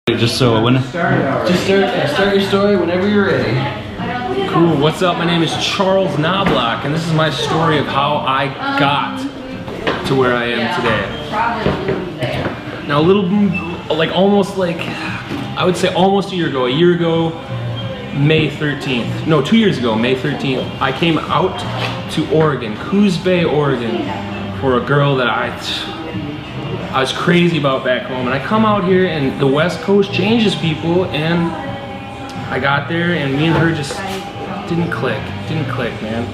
Just so when start your story whenever you're ready. Cool. What's up? My name is Charles Knobloch, and this is my story of how I got to where I am today. Now, I would say almost a year ago, May 13th. No, 2 years ago, May 13th, I came out to Oregon, Coos Bay, Oregon, for a girl that I was crazy about back home. And I come out here and the West Coast changes people, and I got there and me and her just didn't click, man.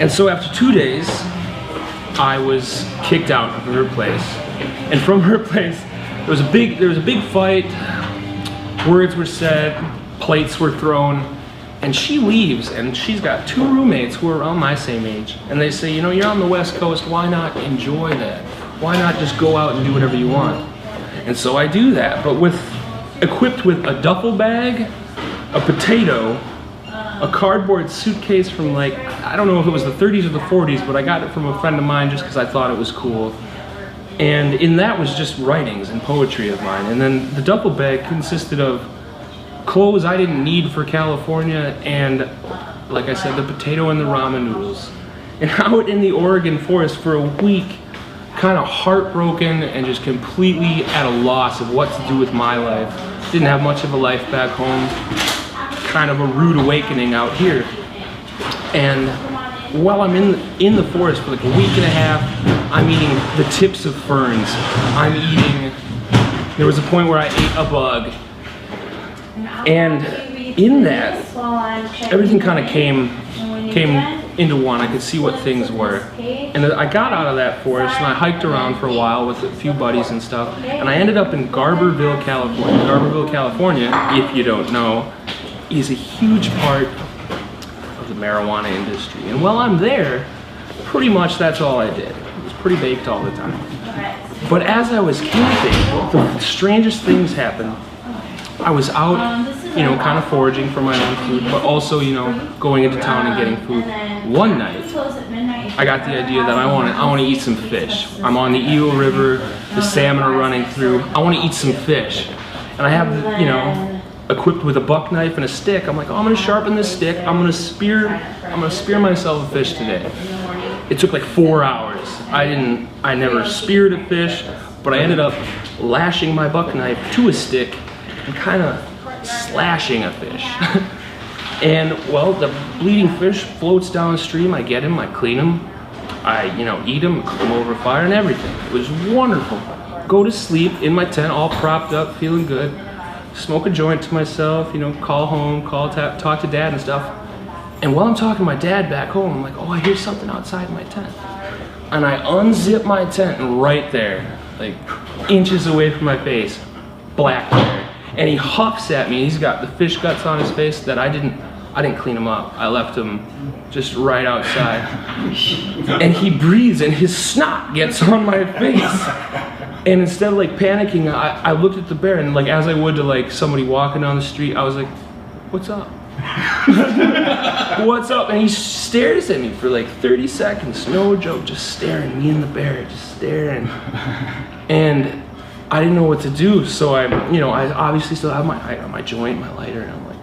And so after 2 days, I was kicked out of her place. And from her place, there was a big fight, words were said, plates were thrown, and she leaves, and she's got 2 roommates who are around my same age. And they say, you know, you're on the West Coast, why not enjoy that? Why not just go out and do whatever you want? And so I do that, but equipped with a duffel bag, a potato, a cardboard suitcase from like, I don't know if it was the 30s or the 40s, but I got it from a friend of mine just because I thought it was cool. And in that was just writings and poetry of mine. And then the duffel bag consisted of clothes I didn't need for California, and like I said, the potato and the ramen noodles. And out in the Oregon forest for a week, kind of heartbroken and just completely at a loss of what to do with my life. Didn't have much of a life back home. Kind of a rude awakening out here. And while I'm in the forest for like a week and a half, I'm eating the tips of ferns. There was a point where I ate a bug. And in that, everything kind of came into one. I could see what things were. And I got out of that forest and I hiked around for a while with a few buddies and stuff. And I ended up in Garberville, California. Garberville, California, if you don't know, is a huge part of the marijuana industry. And while I'm there, pretty much that's all I did. It was pretty baked all the time. But as I was camping, the strangest things happened. I was out, you know, kind of foraging for my own food, but also, you know, going into town and getting food. One night, I got the idea that I want to eat some fish. I'm on the Eel River, the salmon are running through. I want to eat some fish, and I have, you know, equipped with a buck knife and a stick. I'm like, oh, I'm gonna sharpen this stick. I'm gonna spear myself a fish today. It took like 4 hours. I never speared a fish, but I ended up lashing my buck knife to a stick and kind of slashing a fish. And well, the bleeding fish floats downstream. I get him, I clean him, I, you know, eat him, cook him over fire and everything. It was wonderful. Go to sleep in my tent, all propped up, feeling good. Smoke a joint to myself, you know, call home, talk to dad and stuff. And while I'm talking to my dad back home, I'm like, oh, I hear something outside my tent. And I unzip my tent, and right there, like inches away from my face, black bear. And he huffs at me. He's got the fish guts on his face that I didn't clean him up. I left him just right outside. And he breathes and his snot gets on my face. And instead of like panicking, I looked at the bear, and like as I would to like somebody walking down the street, I was like, what's up? What's up? And he stares at me for like 30 seconds, no joke, just staring, me and the bear, just staring. And I didn't know what to do, so I obviously still have my joint, my lighter, and I'm like,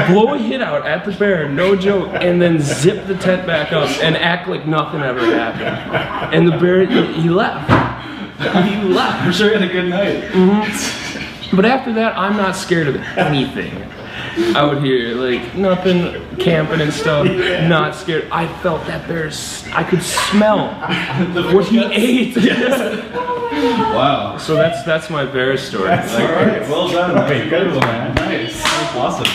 blow a hit out at the bear, no joke, and then zip the tent back up and act like nothing ever happened. And the bear, he left. He left. I'm sure you had a good night. Mm-hmm. But after that, I'm not scared of anything out here, like nothing, camping and stuff, not scared. I felt that bear's, I could smell what he ate. Wow. So that's my bear story. That's all right. Well done. Good one, man. Nice. Awesome.